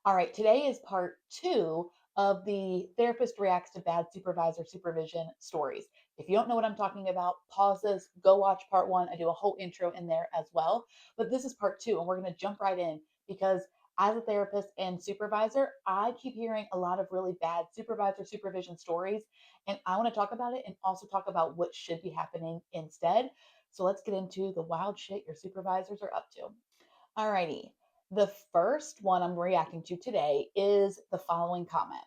All right, today is part two of the therapist reacts to bad supervisor supervision stories. If you don't know what I'm talking about, pause this, go watch part one. I do a whole intro in there as well. But this is part two, and we're going to jump right in because as a therapist and supervisor, I keep hearing a lot of really bad supervisor supervision stories. And I want to talk about it and also talk about what should be happening instead. So let's get into the wild shit your supervisors are up to. Alrighty. The first one I'm reacting to today is the following comment.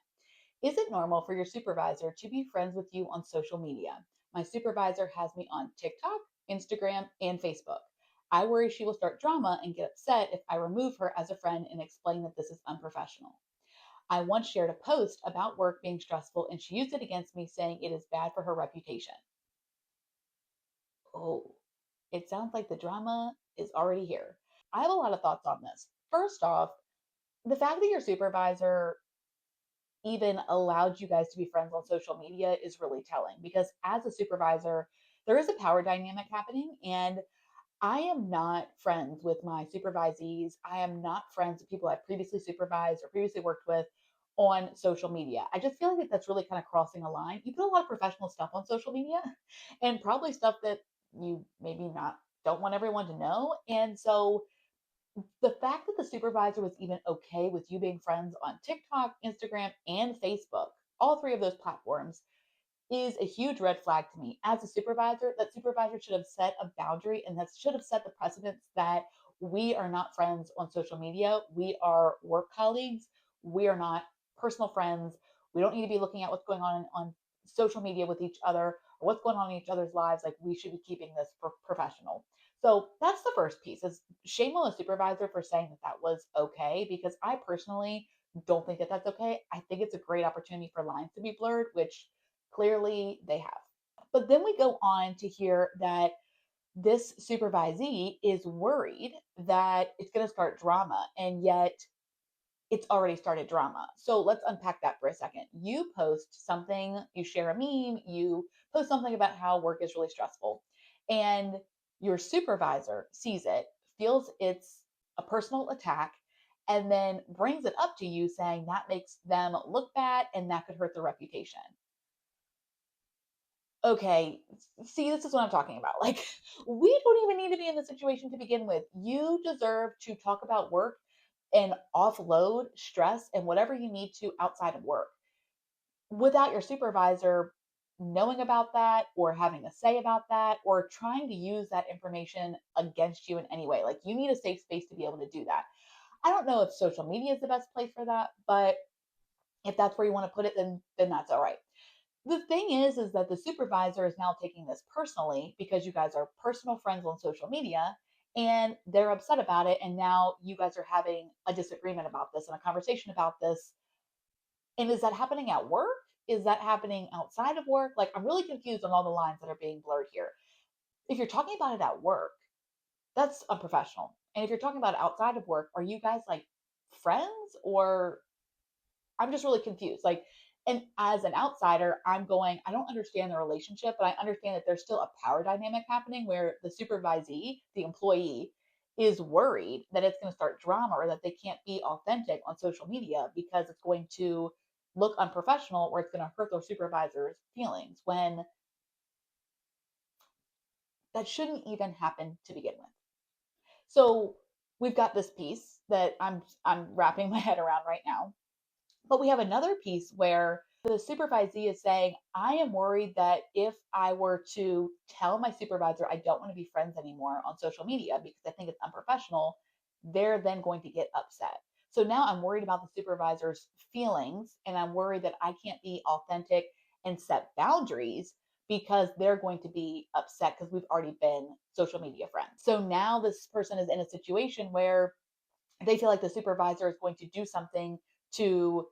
Is it normal for your supervisor to be friends with you on social media? My supervisor has me on TikTok, Instagram, and Facebook. I worry she will start drama and get upset if I remove her as a friend and explain that this is unprofessional. I once shared a post about work being stressful and she used it against me, saying it is bad for her reputation. Oh, it sounds like the drama is already here. I have a lot of thoughts on this. First off, the fact that your supervisor even allowed you guys to be friends on social media is really telling because as a supervisor, there is a power dynamic happening. And I am not friends with my supervisees. I am not friends with people I've previously supervised or previously worked with on social media. I just feel like that's really kind of crossing a line. You put a lot of professional stuff on social media and probably stuff that you maybe not don't want everyone to know. And so the fact that the supervisor was even okay with you being friends on TikTok, Instagram, and Facebook, all three of those platforms, is a huge red flag to me. As a supervisor, that supervisor should have set a boundary and that should have set the precedence that we are not friends on social media. We are work colleagues. We are not personal friends. We don't need to be looking at what's going on social media with each other or what's going on in each other's lives. Like we should be keeping this professional. So that's the first piece is shame on the supervisor for saying that that was okay because I personally don't think that that's okay. I think it's a great opportunity for lines to be blurred, which clearly they have. But then we go on to hear that this supervisee is worried that it's going to start drama, and yet it's already started drama. So let's unpack that for a second. You post something, you share a meme, you post something about how work is really stressful, and your supervisor sees it, feels it's a personal attack, and then brings it up to you saying that makes them look bad and that could hurt their reputation. Okay, see, this is what I'm talking about. Like, we don't even need to be in this situation to begin with. You deserve to talk about work and offload stress and whatever you need to outside of work without your supervisor knowing about that or having a say about that or trying to use that information against you in any way. Like, you need a safe space to be able to do that. I don't know if social media is the best place for that, but if that's where you want to put it, then that's all right. The thing is that the supervisor is now taking this personally because you guys are personal friends on social media and they're upset about it. And now you guys are having a disagreement about this and a conversation about this. And is that happening at work? Is that happening outside of work? Like, I'm really confused on all the lines that are being blurred here. If you're talking about it at work, that's unprofessional. And if you're talking about it outside of work, are you guys like friends or I'm just really confused. Like, and as an outsider, I'm going, I don't understand the relationship, but I understand that there's still a power dynamic happening where the supervisee, the employee, is worried that it's going to start drama or that they can't be authentic on social media because it's going to look unprofessional or it's going to hurt their supervisor's feelings when that shouldn't even happen to begin with. So we've got this piece that I'm wrapping my head around right now. But we have another piece where the supervisee is saying, I am worried that if I were to tell my supervisor I don't want to be friends anymore on social media because I think it's unprofessional, they're then going to get upset. So now I'm worried about the supervisor's feelings and I'm worried that I can't be authentic and set boundaries because they're going to be upset because we've already been social media friends. So now this person is in a situation where they feel like the supervisor is going to do something to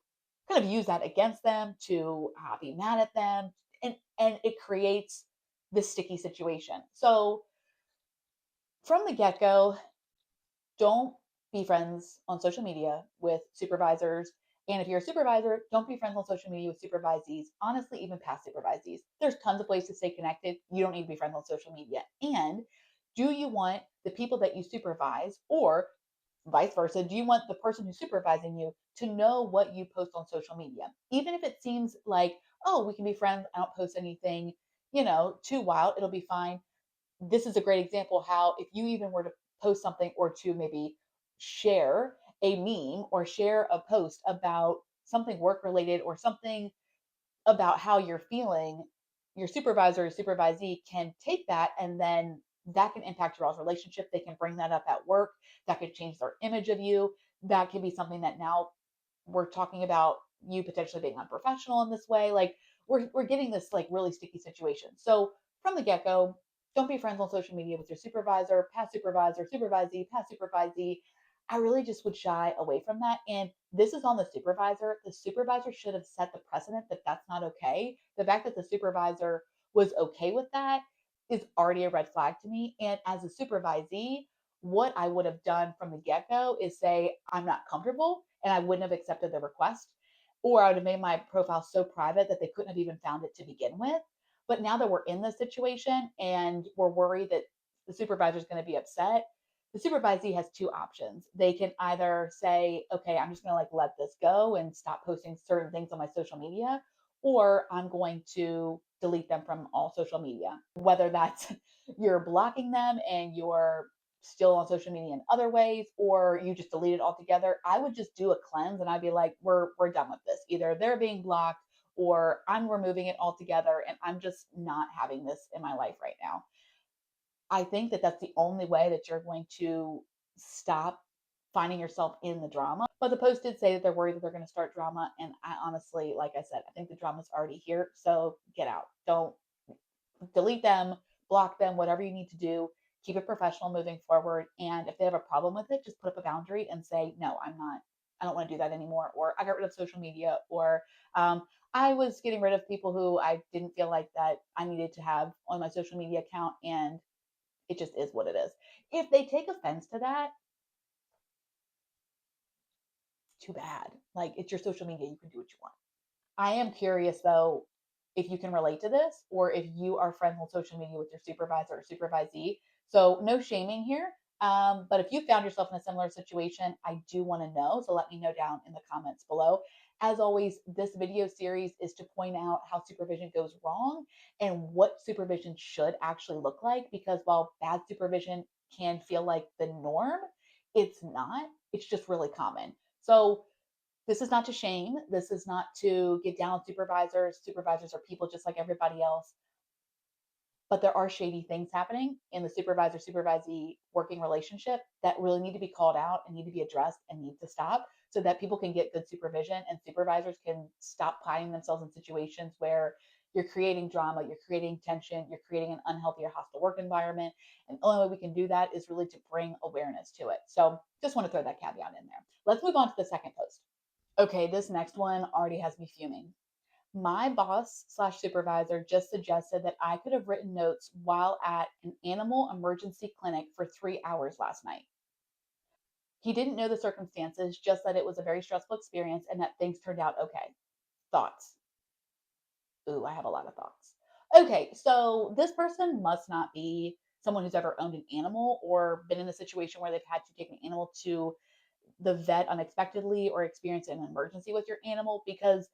kind of use that against them, to be mad at them, and it creates this sticky situation. So from the get go, don't be friends on social media with supervisors. And if you're a supervisor, don't be friends on social media with supervisees. Honestly, even past supervisees. There's tons of ways to stay connected. You don't need to be friends on social media. And do you want the people that you supervise or Vice versa, do you want the person who's supervising you to know what you post on social media? Even if it seems like, oh, we can be friends, I don't post anything, too wild, it'll be fine. This is a great example how if you even were to post something or to maybe share a meme or share a post about something work related or something about how you're feeling, your supervisor or supervisee can take that and then that can impact your all's relationship. They can bring that up at work. That could change their image of you. That could be something that now we're talking about you potentially being unprofessional in this way. Like we're getting this like really sticky situation. So from the get-go, don't be friends on social media with your supervisor, past supervisor, supervisee, past supervisee. I really just would shy away from that. And this is on the supervisor. The supervisor should have set the precedent that that's not okay. The fact that the supervisor was okay with that is already a red flag to me. And as a supervisee, what I would have done from the get go is say, I'm not comfortable and I wouldn't have accepted the request. Or I would have made my profile so private that they couldn't have even found it to begin with. But now that we're in this situation and we're worried that the supervisor is going to be upset, the supervisee has two options. They can either say, okay, I'm just going to like let this go and stop posting certain things on my social media, or I'm going to delete them from all social media. Whether that's you're blocking them and you're still on social media in other ways, or you just delete it altogether. I would just do a cleanse and I'd be like, we're done with this. Either they're being blocked or I'm removing it altogether and I'm just not having this in my life right now. I think that that's the only way that you're going to stop finding yourself in the drama. But the post did say that they're worried that they're going to start drama. And I honestly, like I said, I think the drama's already here. So get out. Don't delete them, block them, whatever you need to do. Keep it professional moving forward. And if they have a problem with it, just put up a boundary and say, no, I don't want to do that anymore. Or I got rid of social media. Or I was getting rid of people who I didn't feel like that I needed to have on my social media account. And it just is what it is. If they take offense to that, too bad. Like it's your social media, you can do what you want. I am curious though if you can relate to this or if you are friends on social media with your supervisor or supervisee. So no shaming here. But if you found yourself in a similar situation, I do want to know. So let me know down in the comments below. As always, this video series is to point out how supervision goes wrong and what supervision should actually look like. Because while bad supervision can feel like the norm, it's not. It's just really common. So this is not to shame. This is not to get down on supervisors. Supervisors are people just like everybody else. But there are shady things happening in the supervisor supervisee working relationship that really need to be called out and need to be addressed and need to stop so that people can get good supervision and supervisors can stop finding themselves in situations where you're creating drama, you're creating tension, you're creating an unhealthy or hostile work environment. And the only way we can do that is really to bring awareness to it. So just want to throw that caveat in there. Let's move on to the second post. Okay, this next one already has me fuming. My boss slash supervisor just suggested that I could have written notes while at an animal emergency clinic for 3 hours last night. He didn't know the circumstances, just that it was a very stressful experience and that things turned out okay. Thoughts? Ooh, I have a lot of thoughts. Okay, so this person must not be someone who's ever owned an animal or been in a situation where they've had to take an animal to the vet unexpectedly or experience an emergency with your animal, because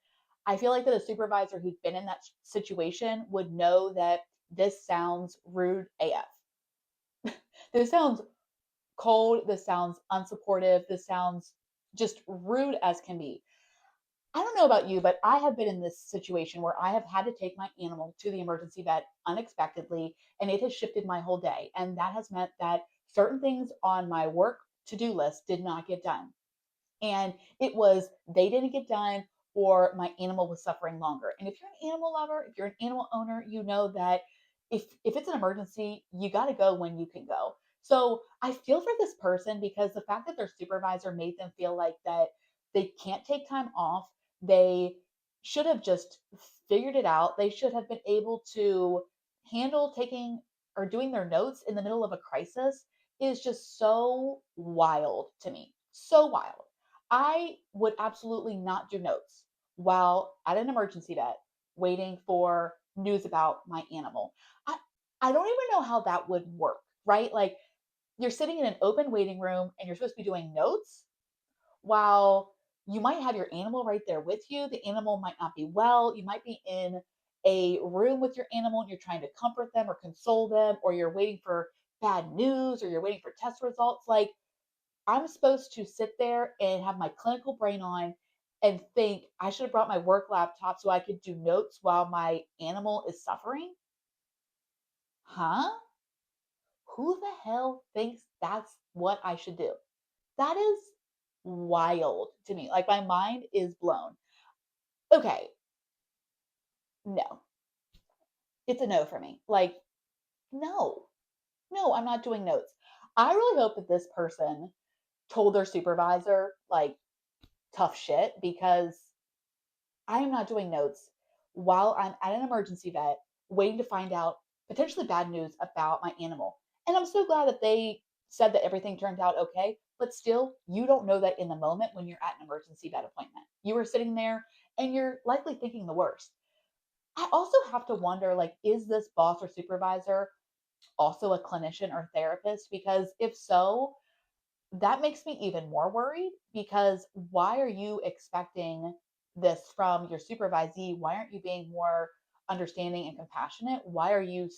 I feel like that a supervisor who's been in that situation would know that this sounds rude AF. This sounds cold. This sounds unsupportive. This sounds just rude as can be. I don't know about you, but I have been in this situation where I have had to take my animal to the emergency vet unexpectedly, and it has shifted my whole day. And that has meant that certain things on my work to do list did not get done. And it was they didn't get done or my animal was suffering longer. And if you're an animal lover, if you're an animal owner, you know that if it's an emergency, you got to go when you can go. So I feel for this person because the fact that their supervisor made them feel like that they can't take time off, they should have just figured it out. They should have been able to handle taking or doing their notes in the middle of a crisis is just so wild to me. So wild. I would absolutely not do notes while at an emergency vet waiting for news about my animal. I, I don't even know how that would work, right? Like You're sitting in an open waiting room and you're supposed to be doing notes while you might have your animal right there with you. The animal might not be well. You might be in a room with your animal and you're trying to comfort them or console them, or you're waiting for bad news or you're waiting for test results. Like, I'm supposed to sit there and have my clinical brain on and think I should have brought my work laptop so I could do notes while my animal is suffering. Huh? Who the hell thinks that's what I should do? That is wild to me. Like, my mind is blown. Okay, no, it's a no for me. Like, no, no, I'm not doing notes. I really hope that this person told their supervisor, like, tough shit, because I am not doing notes while I'm at an emergency vet waiting to find out potentially bad news about my animal. And I'm so glad that they said that everything turned out okay, but still, you don't know that in the moment when you're at an emergency vet appointment. You are sitting there and you're likely thinking the worst. I also have to wonder, like, is this boss or supervisor also a clinician or therapist? Because if so, that makes me even more worried, because why are you expecting this from your supervisee? Why aren't you being more understanding and compassionate? Why are you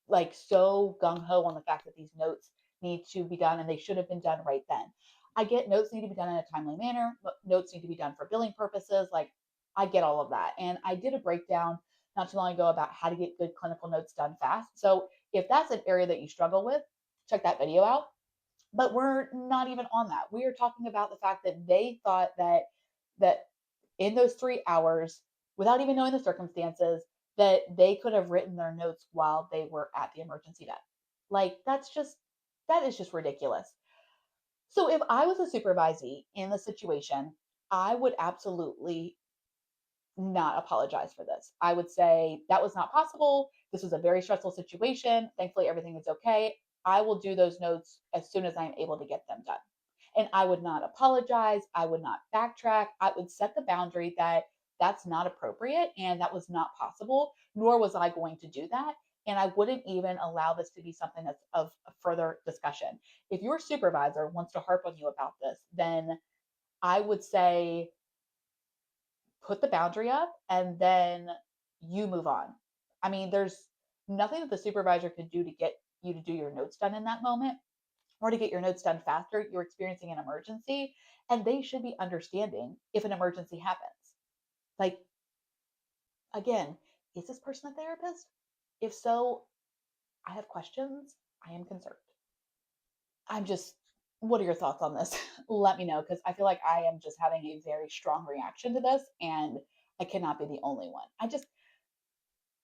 like so gung ho on the fact that these notes need to be done and they should have been done right then? I get notes need to be done in a timely manner, but notes need to be done for billing purposes. Like, I get all of that. And I did a breakdown not too long ago about how to get good clinical notes done fast. So if that's an area that you struggle with, check that video out. But we're not even on that. We are talking about the fact that they thought that in those 3 hours, without even knowing the circumstances, that they could have written their notes while they were at the emergency vet. Like, that is just ridiculous. So if I was a supervisee in the situation, I would absolutely not apologize for this. I would say that was not possible. This was a very stressful situation. Thankfully, everything is okay. I will do those notes as soon as I'm able to get them done. And I would not apologize. I would not backtrack. I would set the boundary that that's not appropriate and that was not possible, nor was I going to do that. And I wouldn't even allow this to be something that's of further discussion. If your supervisor wants to harp on you about this, then I would say put the boundary up and then you move on. I mean, there's nothing that the supervisor could do to get you to do your notes done in that moment or to get your notes done faster. You're experiencing an emergency and they should be understanding if an emergency happens. Like, again, is this person a therapist? If so, I have questions. I am concerned. I'm just, what are your thoughts on this? Let me know, because I feel like I am just having a very strong reaction to this and I cannot be the only one. I just,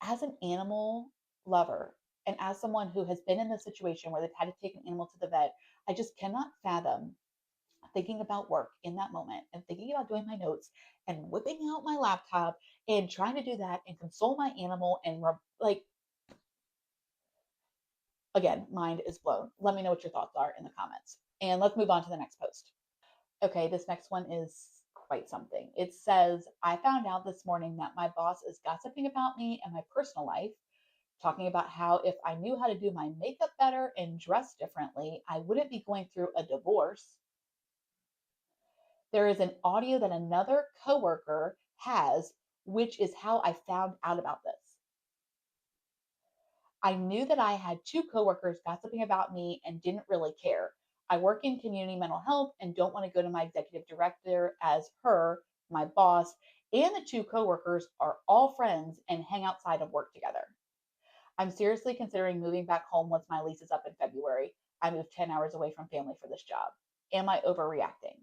as an animal lover and as someone who has been in this situation where they've had to take an animal to the vet, I just cannot fathom thinking about work in that moment and thinking about doing my notes and whipping out my laptop and trying to do that and console my animal and like, again, mind is blown. Let me know what your thoughts are in the comments. And let's move on to the next post. Okay, this next one is quite something. It says, I found out this morning that my boss is gossiping about me and my personal life, talking about how if I knew how to do my makeup better and dress differently, I wouldn't be going through a divorce. There is an audio that another coworker has, which is how I found out about this. I knew that I had two coworkers gossiping about me and didn't really care. I work in community mental health and don't want to go to my executive director as her, my boss, and the two coworkers are all friends and hang outside of work together. I'm seriously considering moving back home once my lease is up in February. I moved 10 hours away from family for this job. Am I overreacting?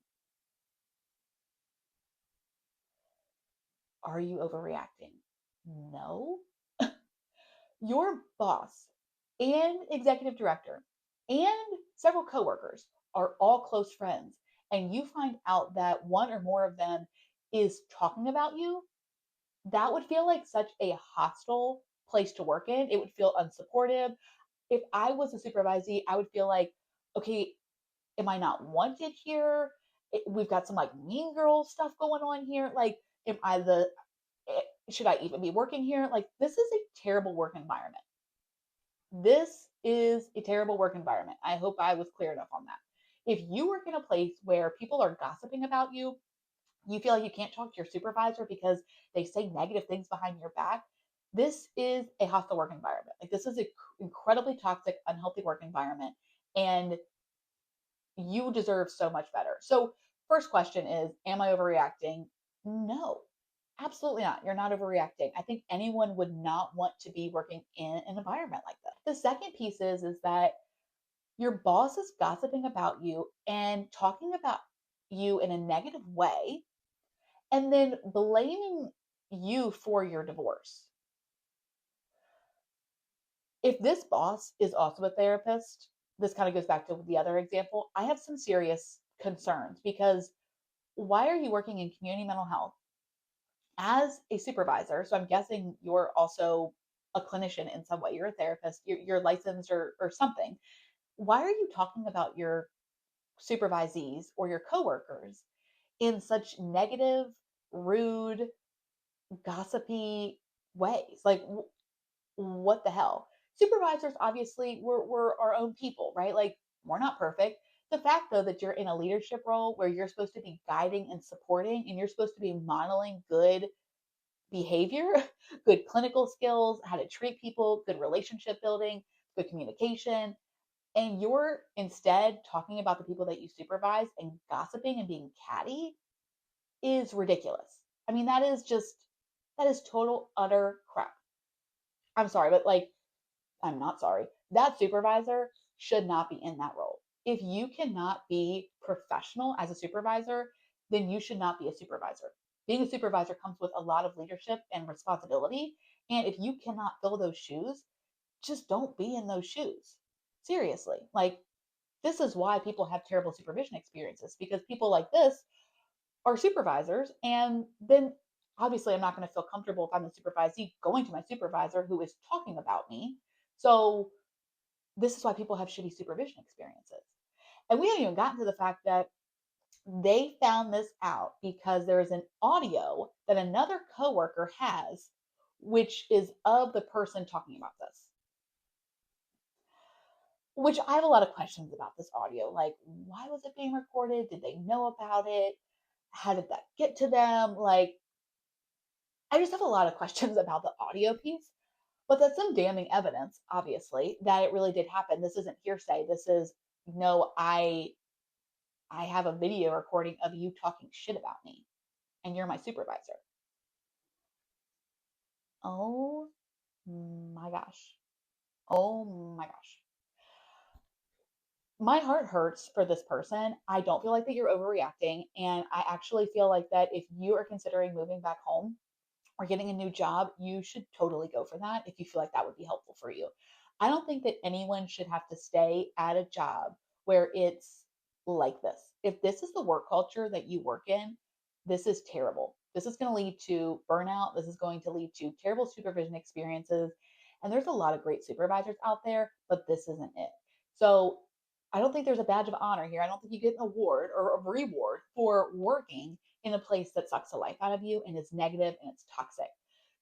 Are you overreacting? No. Your boss and executive director and several coworkers are all close friends, and you find out that one or more of them is talking about you, that would feel like such a hostile place to work in. It would feel unsupportive. If I was a supervisee, I would feel like, okay, am I not wanted here? We've got some like mean girl stuff going on here. Like, am I should I even be working here? Like, this is a terrible work environment. This is a terrible work environment. I hope I was clear enough on that. If you work in a place where people are gossiping about you feel like you can't talk to your supervisor because they say negative things behind your back, this is a hostile work environment. Like, this is an incredibly toxic, unhealthy work environment. And you deserve so much better. So, first question is, am I overreacting? No, absolutely not. You're not overreacting. I think anyone would not want to be working in an environment like this. The second piece is that your boss is gossiping about you and talking about you in a negative way and then blaming you for your divorce. If this boss is also a therapist, this kind of goes back to the other example. I have some serious concerns because why are you working in community mental health as a supervisor? So I'm guessing you're also a clinician in some way. You're a therapist, you're licensed or something. Why are you talking about your supervisees or your coworkers in such negative, rude, gossipy ways? Like, what the hell? Supervisors, obviously, we're our own people, right? Like, we're not perfect. The fact, though, that you're in a leadership role where you're supposed to be guiding and supporting and you're supposed to be modeling good behavior, good clinical skills, how to treat people, good relationship building, good communication, and you're instead talking about the people that you supervise and gossiping and being catty is ridiculous. I mean, that is total, utter crap. I'm sorry, but like, I'm not sorry. That supervisor should not be in that role. If you cannot be professional as a supervisor, then you should not be a supervisor. Being a supervisor comes with a lot of leadership and responsibility. And if you cannot fill those shoes, just don't be in those shoes. Seriously. Like, this is why people have terrible supervision experiences because people like this are supervisors. And then obviously, I'm not going to feel comfortable if I'm a supervisee going to my supervisor who is talking about me. So, this is why people have shitty supervision experiences. And we haven't even gotten to the fact that they found this out because there is an audio that another coworker has, which is of the person talking about this. Which I have a lot of questions about this audio. Like, why was it being recorded? Did they know about it? How did that get to them? Like, I just have a lot of questions about the audio piece. But that's some damning evidence, obviously, that it really did happen. This isn't hearsay. This is no, I have a video recording of you talking shit about me, and you're my supervisor. Oh my gosh. Oh my gosh. My heart hurts for this person. I don't feel like that you're overreacting. And I actually feel like that if you are considering moving back home, or getting a new job, you should totally go for that if you feel like that would be helpful for you. I don't think that anyone should have to stay at a job where it's like this. If this is the work culture that you work in, this is terrible. This is going to lead to burnout. This is going to lead to terrible supervision experiences. And there's a lot of great supervisors out there, but this isn't it. So I don't think there's a badge of honor here. I don't think you get an award or a reward for working in a place that sucks the life out of you and is negative and it's toxic.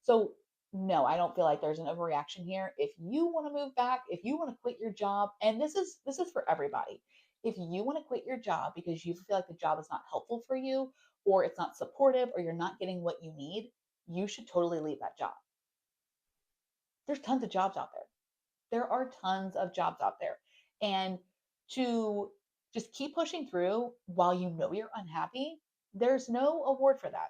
So no, I don't feel like there's an overreaction here. If you want to move back, if you want to quit your job, and this is for everybody. If you want to quit your job because you feel like the job is not helpful for you or it's not supportive or you're not getting what you need, you should totally leave that job. There's tons of jobs out there. There are tons of jobs out there. And to just keep pushing through while you know you're unhappy, there's no award for that.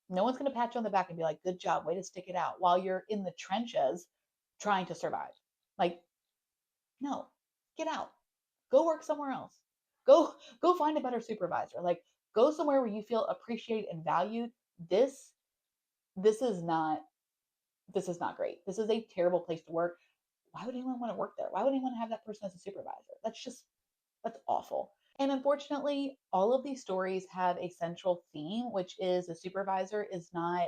No one's going to pat you on the back and be like, good job, way to stick it out while you're in the trenches trying to survive. Like, no, get out. Go work somewhere else. Go find a better supervisor. Like, go somewhere where you feel appreciated and valued. This this is not this is not great. This is a terrible place to work. Why would anyone want to work there? Why would anyone have that person as a supervisor? That's awful. And unfortunately, all of these stories have a central theme, which is the supervisor is not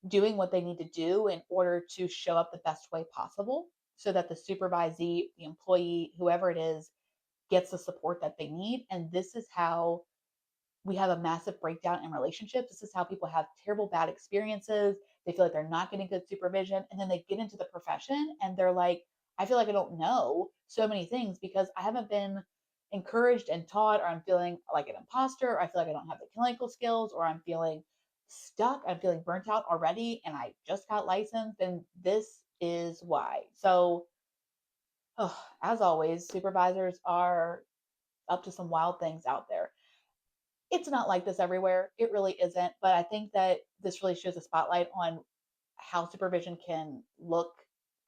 doing what they need to do in order to show up the best way possible so that the supervisee, the employee, whoever it is, gets the support that they need. And this is how we have a massive breakdown in relationships. This is how people have terrible, bad experiences. They feel like they're not getting good supervision. And then they get into the profession and they're like, I feel like I don't know so many things because I haven't been encouraged and taught, or I'm feeling like an imposter, or I feel like I don't have the clinical skills, or I'm feeling stuck, I'm feeling burnt out already, and I just got licensed, and this is why. So, oh, as always, supervisors are up to some wild things out there. It's not like this everywhere. It really isn't. But I think that this really shows a spotlight on how supervision can look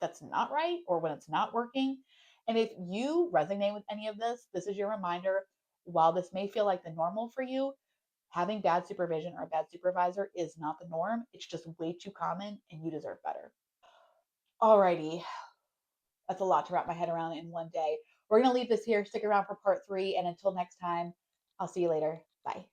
that's not right or when it's not working. And if you resonate with any of this, this is your reminder. While this may feel like the normal for you, having bad supervision or a bad supervisor is not the norm. It's just way too common and you deserve better. Alrighty, that's a lot to wrap my head around in one day. We're going to leave this here. Stick around for part 3. And until next time, I'll see you later. Bye.